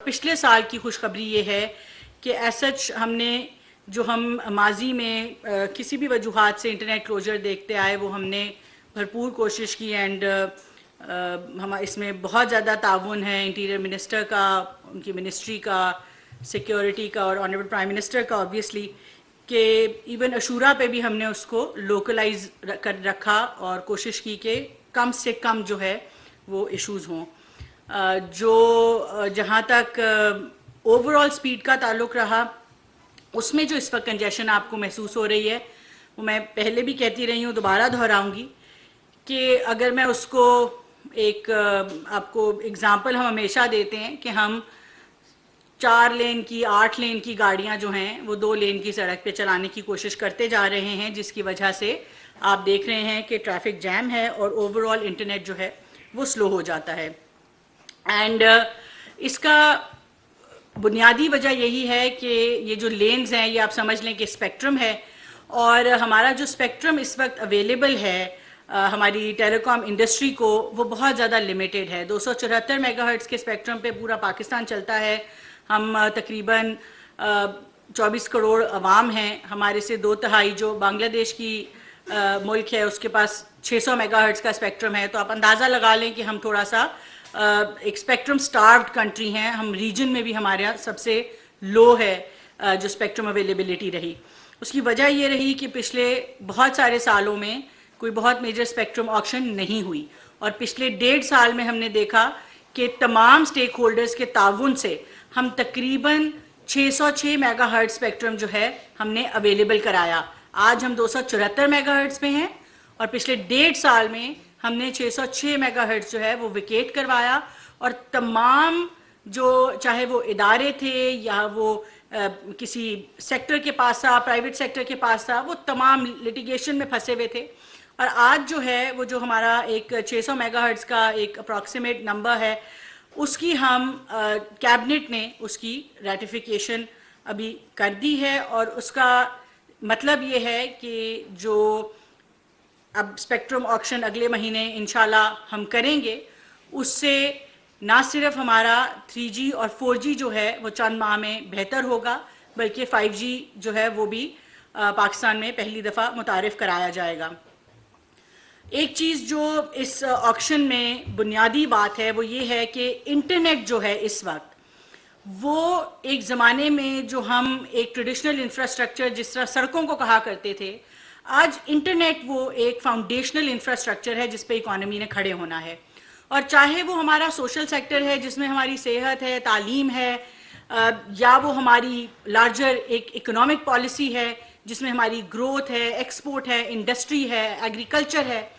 पिछले साल की खुशखबरी ये है कि सच हमने जो हम माजी में किसी भी वजूहात से इंटरनेट क्लोजर देखते आए वो हमने भरपूर कोशिश की एंड हम इसमें बहुत ज़्यादा ताउन है इंटीरियर मिनिस्टर का, उनकी मिनिस्ट्री का, सिक्योरिटी का और ऑनरेबल प्राइम मिनिस्टर का ऑब्वियसली कि इवन अशूरा पे भी हमने उसको लोकलाइज कर रखा और कोशिश की कि कम से कम जो है वो इश्यूज़ हों। जो जहाँ तक ओवरऑल स्पीड का ताल्लुक़ रहा उसमें जो इस वक्त कंजेशन आपको महसूस हो रही है वो मैं पहले भी कहती रही हूँ, दोबारा दोहराऊंगी कि अगर मैं उसको एक आपको एग्ज़ाम्पल हम हमेशा देते हैं कि हम 4 लेन की 8 लेन की गाड़ियां जो हैं वो 2 लेन की सड़क पे चलाने की कोशिश करते जा रहे हैं, जिसकी वजह से आप देख रहे हैं कि ट्रैफिक जैम है और ओवरऑल इंटरनेट जो है वो स्लो हो जाता है। एंड इसका बुनियादी वजह यही है कि ये जो लेन्स हैं ये आप समझ लें कि स्पेक्ट्रम है और हमारा जो स्पेक्ट्रम इस वक्त अवेलेबल है हमारी टेलीकॉम इंडस्ट्री को वो बहुत ज़्यादा लिमिटेड है। 274 मेगाहर्ट्ज़ के स्पेक्ट्रम पे पूरा पाकिस्तान चलता है। हम तकरीबन 24 करोड़ अवाम हैं, हमारे से 2/3 जो बांग्लादेश की मुल्क है उसके पास 600 मेगाहर्ट्ज़ का स्पेक्ट्रम है। तो आप अंदाज़ा लगा लें कि हम थोड़ा सा एक स्पेक्ट्रम स्टार्व्ड कंट्री हैं। हम रीजन में भी हमारे यहाँ सबसे लो है जो स्पेक्ट्रम अवेलेबिलिटी रही। उसकी वजह ये रही कि पिछले बहुत सारे सालों में कोई बहुत मेजर स्पेक्ट्रम ऑक्शन नहीं हुई और पिछले 1.5 साल में हमने देखा कि तमाम स्टेक होल्डर्स के ताउन से हम तकरीबन 606 मेगाहर्ट्ज़ स्पेक्ट्रम जो है हमने अवेलेबल कराया। आज हम 274 मेगाहर्ट्ज़ पे हैं और पिछले 1.5 साल में हमने 606 मेगाहर्ट्ज़ जो है वो विकेट करवाया और तमाम जो चाहे वो इदारे थे या वो किसी सेक्टर के पास था, प्राइवेट सेक्टर के पास था, वो तमाम लिटिगेशन में फंसे हुए थे। और आज जो है वो जो हमारा एक 600 मेगाहर्ट्ज़ का एक अप्रॉक्सीमेट नंबर है उसकी हम कैबिनेट ने उसकी रेटिफिकेशन अभी कर दी है और उसका मतलब ये है कि जो अब स्पेक्ट्रम ऑक्शन अगले महीने इंशाल्लाह हम करेंगे उससे ना सिर्फ हमारा 3G और 4G जो है वो चंद माह में बेहतर होगा बल्कि 5G जो है वो भी पाकिस्तान में पहली दफ़ा मुतारिफ कराया जाएगा। एक चीज़ जो इस ऑक्शन में बुनियादी बात है वो ये है कि इंटरनेट जो है इस वक्त वो एक ज़माने में जो हम एक ट्रेडिशनल इंफ्रास्ट्रक्चर जिस तरह सड़कों को कहा करते थे, आज इंटरनेट वो एक फाउंडेशनल इंफ्रास्ट्रक्चर है जिस पे इकोनॉमी ने खड़े होना है। और चाहे वो हमारा सोशल सेक्टर है जिसमें हमारी सेहत है, तालीम है, या वो हमारी लार्जर एक इकोनॉमिक पॉलिसी है जिसमें हमारी ग्रोथ है, एक्सपोर्ट है, इंडस्ट्री है, एग्रीकल्चर है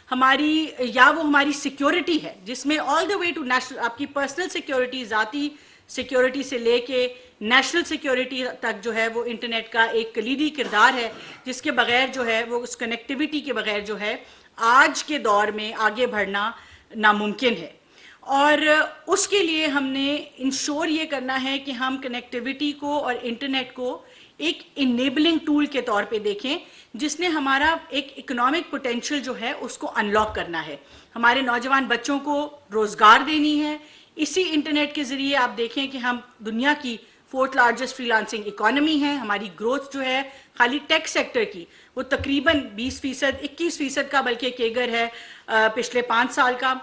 हमारी, या वो हमारी सिक्योरिटी है जिसमें all the way to national आपकी पर्सनल सिक्योरिटी, ज़ाती सिक्योरिटी से लेके नेशनल सिक्योरिटी तक जो है वो इंटरनेट का एक कलीदी किरदार है जिसके बगैर जो है वो उस कनेक्टिविटी के बगैर जो है आज के दौर में आगे बढ़ना नामुमकिन है। और उसके लिए हमने इंश्योर ये करना है कि हम कनेक्टिविटी को और इंटरनेट को एक इनेबलिंग टूल के तौर पे देखें जिसने हमारा एक इकोनॉमिक पोटेंशियल जो है उसको अनलॉक करना है, हमारे नौजवान बच्चों को रोज़गार देनी है। इसी इंटरनेट के ज़रिए आप देखें कि हम दुनिया की 4th लार्जेस्ट फ्रीलांसिंग इकोनॉमी है। हमारी ग्रोथ जो है खाली टेक सेक्टर की वो तकरीबन 20%, 21% का बल्कि केगर है पिछले 5 साल का।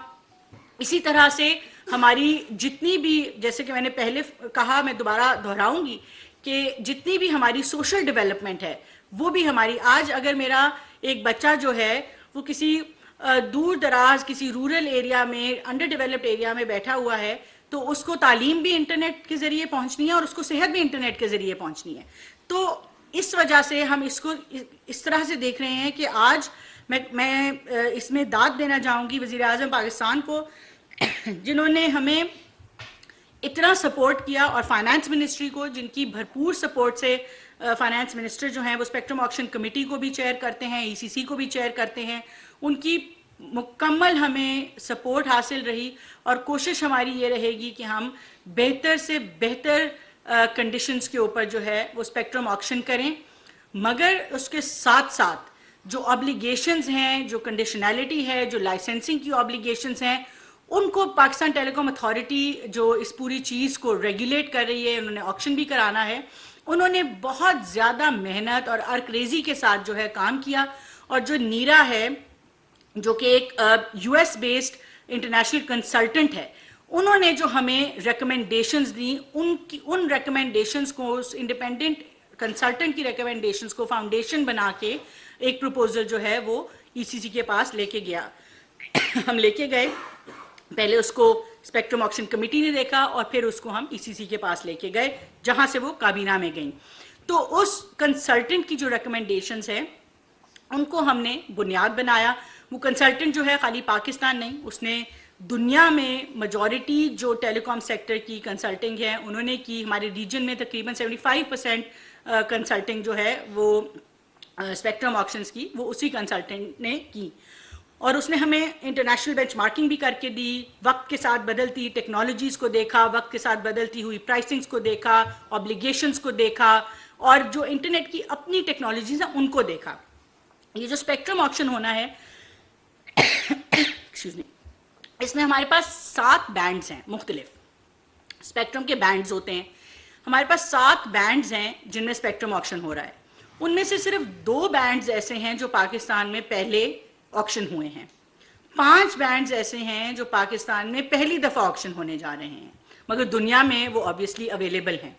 इसी तरह से हमारी जितनी भी, जैसे कि मैंने पहले कहा, मैं दोबारा दोहराऊंगी कि जितनी भी हमारी सोशल डेवलपमेंट है वो भी हमारी, आज अगर मेरा एक बच्चा जो है वो किसी दूर दराज किसी रूरल एरिया में, अंडर डेवलप्ड एरिया में बैठा हुआ है तो उसको तालीम भी इंटरनेट के ज़रिए पहुंचनी है और उसको सेहत भी इंटरनेट के ज़रिए पहुंचनी है। तो इस वजह से हम इसको इस तरह से देख रहे हैं कि आज मैं इसमें दाद देना चाहूँगी वज़ीर आज़म पाकिस्तान को जिन्होंने हमें इतना सपोर्ट किया और फाइनेंस मिनिस्ट्री को जिनकी भरपूर सपोर्ट से फाइनेंस मिनिस्टर जो हैं वो स्पेक्ट्रम ऑक्शन कमेटी को भी चेयर करते हैं, ECC को भी चेयर करते हैं। उनकी मुकम्मल हमें सपोर्ट हासिल रही और कोशिश हमारी ये रहेगी कि हम बेहतर से बेहतर कंडीशंस के ऊपर जो है वो स्पेक्ट्रम ऑक्शन करें, मगर उसके साथ साथ जो ऑब्लिगेशंस हैं, जो कंडीशनैलिटी है, जो लाइसेंसिंग की ऑब्लिगेशंस हैं, उनको पाकिस्तान टेलीकॉम अथॉरिटी जो इस पूरी चीज़ को रेगुलेट कर रही है, उन्होंने ऑक्शन भी कराना है, उन्होंने बहुत ज़्यादा मेहनत और अरक्रेजी के साथ जो है काम किया। और जो नीरा है जो कि एक यूएस बेस्ड इंटरनेशनल कंसल्टेंट है, उन्होंने जो हमें रिकमेंडेशंस दी, उन रिकमेंडेशंस को, उस इंडिपेंडेंट कंसल्टेंट की रिकमेंडेशंस को फाउंडेशन बना के एक प्रपोजल जो है वो ईसीसी के पास लेके गया। हम लेके गए, पहले उसको स्पेक्ट्रम ऑक्शन कमेटी ने देखा और फिर उसको हम ईसीसी के पास लेके गए, जहां से वो काबीना में गई। तो उस कंसल्टेंट की जो रिकमेंडेशंस है उनको हमने बुनियाद बनाया। वो कंसल्टेंट जो है खाली पाकिस्तान नहीं, उसने दुनिया में मेजॉरिटी जो टेलीकॉम सेक्टर की कंसल्टिंग है उन्होंने की। हमारे रीजन में तकरीबन 75% कंसल्टिंग जो है वो स्पेक्ट्रम ऑक्शंस की वो उसी कंसल्टेंट ने की। और उसने हमें इंटरनेशनल बेंचमार्किंग भी करके दी, वक्त के साथ बदलती टेक्नोलॉजीज़ को देखा, वक्त के साथ बदलती हुई प्राइसिंग्स को देखा, ऑब्लिगेशंस को देखा, और जो इंटरनेट की अपनी टेक्नोलॉजीज हैं उनको देखा। ये जो स्पेक्ट्रम ऑक्शन होना है एक्सक्यूज मी, इसमें हमारे पास 7 बैंड्स हैं, मुख्तलिफ स्पेक्ट्रम के बैंड्स होते हैं। हमारे पास 7 बैंड्स हैं जिनमें स्पेक्ट्रम ऑक्शन हो रहा है। उनमें से सिर्फ 2 बैंड्स ऐसे हैं जो पाकिस्तान में पहले ऑक्शन हुए हैं, 5 बैंड्स ऐसे हैं जो पाकिस्तान में पहली दफ़ा ऑक्शन होने जा रहे हैं, मगर दुनिया में वो ऑब्वियसली अवेलेबल हैं।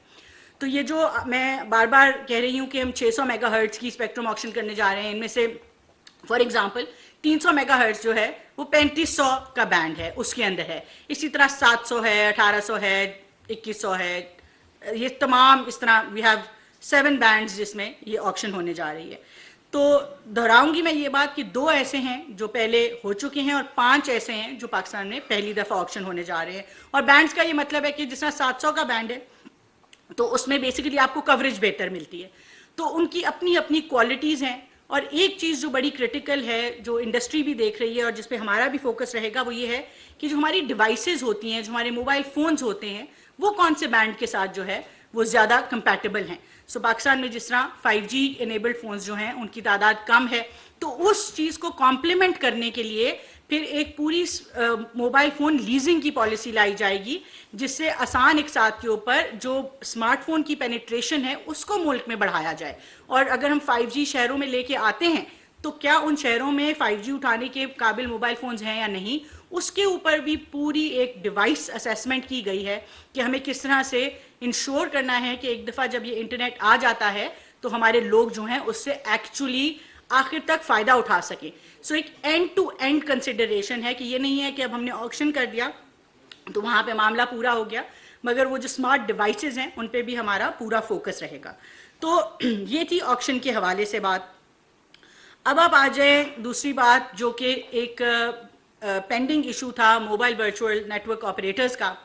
तो ये जो मैं बार बार कह रही हूँ कि हम 600 मेगाहर्ट्ज़ की स्पेक्ट्रम ऑक्शन करने जा रहे हैं, इनमें से फॉर एग्जांपल 300 मेगाहर्ट्ज़ जो है वो 3500 का बैंड है, उसके अंदर है। इसी तरह 700 है, 1800 है, 2100 है, ये तमाम इस तरह वी हैव 7 बैंड्स जिसमें ये ऑक्शन होने जा रही है। तो दोहराऊंगी मैं ये बात कि 2 ऐसे हैं जो पहले हो चुके हैं और 5 ऐसे हैं जो पाकिस्तान में पहली दफ़ा ऑक्शन होने जा रहे हैं। और बैंड्स का ये मतलब है कि जिस तरह 700 का बैंड है तो उसमें बेसिकली आपको कवरेज बेहतर मिलती है, तो उनकी अपनी अपनी क्वालिटीज़ हैं। और एक चीज़ जो बड़ी क्रिटिकल है, जो इंडस्ट्री भी देख रही है और जिस पे हमारा भी फोकस रहेगा, वो ये है कि जो हमारी डिवाइसेस होती हैं, जो हमारे मोबाइल फ़ोन्स होते हैं, वो कौन से बैंड के साथ जो है वो ज़्यादा कंपैटिबल हैं। सो पाकिस्तान में जिस तरह 5G इनेबल्ड फ़ोन्स जो हैं उनकी तादाद कम है, तो उस चीज़ को कॉम्प्लीमेंट करने के लिए फिर एक पूरी मोबाइल फ़ोन लीजिंग की पॉलिसी लाई जाएगी, जिससे आसान एक साथ के ऊपर जो स्मार्टफोन की पेनिट्रेशन है उसको मुल्क में बढ़ाया जाए। और अगर हम 5G शहरों में लेके आते हैं तो क्या उन शहरों में 5G उठाने के काबिल मोबाइल फ़ोन्स हैं या नहीं, उसके ऊपर भी पूरी एक डिवाइस असेसमेंट की गई है कि हमें किस तरह से इंश्योर करना है कि एक दफ़ा जब ये इंटरनेट आ जाता है तो हमारे लोग जो हैं उससे एक्चुअली आखिर तक फ़ायदा उठा सकें। सो एक एंड टू एंड कंसिडरेशन है कि ये नहीं है कि अब हमने ऑक्शन कर दिया तो वहाँ पे मामला पूरा हो गया, मगर वो जो स्मार्ट डिवाइसेस हैं उन पे भी हमारा पूरा फोकस रहेगा। तो ये थी ऑक्शन के हवाले से बात। अब आप आ जाए दूसरी बात जो कि एक पेंडिंग इशू था मोबाइल वर्चुअल नेटवर्क ऑपरेटर्स का।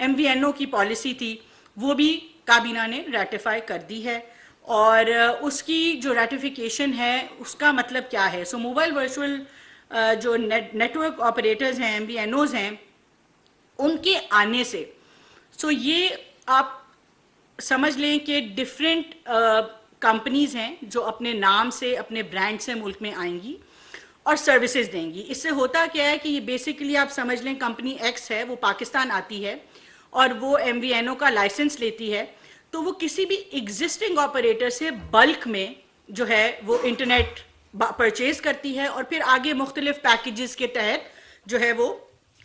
MVNO की पॉलिसी थी, वो भी काबीना ने रेटिफाई कर दी है। और उसकी जो रेटिफिकेशन है उसका मतलब क्या है। सो मोबाइल वर्चुअल जो नेटवर्क ऑपरेटर्स हैं, MVNOs हैं, उनके आने से ये आप समझ लें कि डिफरेंट कंपनीज हैं जो अपने नाम से, अपने ब्रांड से मुल्क में आएंगी और सर्विसेज देंगी। इससे होता क्या है कि ये बेसिकली आप समझ लें कंपनी X है, वो पाकिस्तान आती है और वो MVNO का लाइसेंस लेती है, तो वो किसी भी एग्जिस्टिंग ऑपरेटर से बल्क में जो है वो इंटरनेट परचेज करती है और फिर आगे मुख्तलिफ पैकेजेस के तहत जो है वो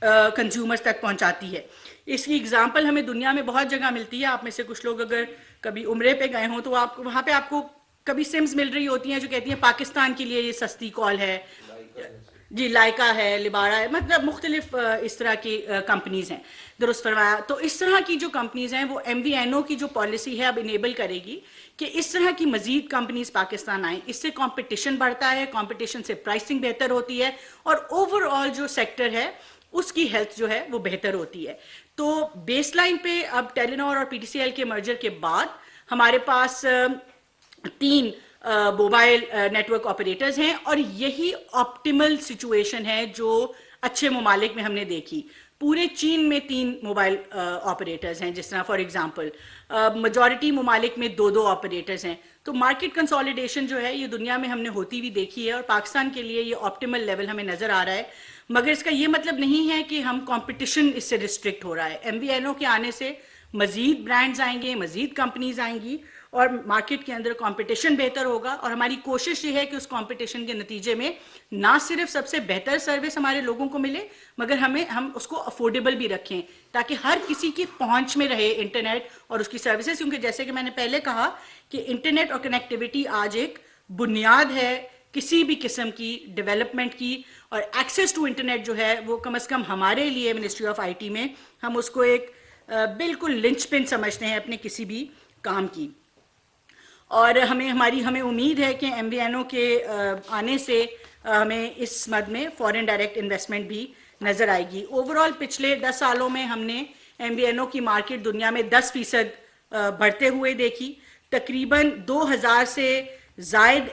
कंज्यूमर्स तक पहुंचाती है। इसकी एग्जांपल हमें दुनिया में बहुत जगह मिलती है। आप में से कुछ लोग अगर कभी उम्रे पे गए हों तो आप वहाँ पे आपको कभी सिम्स मिल रही होती हैं जो कहती हैं पाकिस्तान के लिए ये सस्ती कॉल है जी, लाइका है, लिबारा है, मतलब मुख्तलिफ इस तरह की कंपनीज हैं। दुरुस्त फरमाया। तो इस तरह की जो कंपनीज हैं वो MVNO की जो पॉलिसी है अब इनेबल करेगी कि इस तरह की मजीद कंपनीज पाकिस्तान आए। इससे कंपटीशन बढ़ता है, कंपटीशन से प्राइसिंग बेहतर होती है और ओवरऑल जो सेक्टर है उसकी हेल्थ जो है वो बेहतर होती है। तो बेसलाइन पे अब टेलीनॉर और PTCL के मर्जर के बाद हमारे पास 3 मोबाइल नेटवर्क ऑपरेटर्स हैं और यही ऑप्टिमल सिचुएशन है जो अच्छे ममालिक में हमने देखी। पूरे चीन में 3 मोबाइल ऑपरेटर्स हैं, जिस तरह फॉर एग्जांपल मेजॉरिटी ममालिक में 2-2 ऑपरेटर्स हैं। तो मार्केट कंसोलिडेशन जो है ये दुनिया में हमने होती हुई देखी है और पाकिस्तान के लिए ये ऑप्टिमल लेवल हमें नज़र आ रहा है। मगर इसका ये मतलब नहीं है कि हम कंपटीशन इससे रिस्ट्रिक्ट हो रहा है। MVNO के आने से मज़ीद ब्रांड्स आएंगे, मज़ीद कंपनीज आएंगी और मार्केट के अंदर कंपटीशन बेहतर होगा। और हमारी कोशिश ये है कि उस कंपटीशन के नतीजे में ना सिर्फ सबसे बेहतर सर्विस हमारे लोगों को मिले, मगर हम उसको अफोर्डेबल भी रखें ताकि हर किसी की पहुंच में रहे इंटरनेट और उसकी सर्विसेज। क्योंकि जैसे कि मैंने पहले कहा कि इंटरनेट और कनेक्टिविटी आज एक बुनियाद है किसी भी किस्म की डेवलपमेंट की, और एक्सेस टू इंटरनेट जो है वो कम से कम हमारे लिए मिनिस्ट्री ऑफ IT में हम उसको एक बिल्कुल लिंचपिन समझते हैं अपने किसी भी काम की। और हमें उम्मीद है कि MVNO के आने से हमें इस मद में फॉरेन डायरेक्ट इन्वेस्टमेंट भी नज़र आएगी। ओवरऑल पिछले 10 सालों में हमने MVNO की मार्केट दुनिया में 10% बढ़ते हुए देखी। तकरीबन 2000 से ज़ायद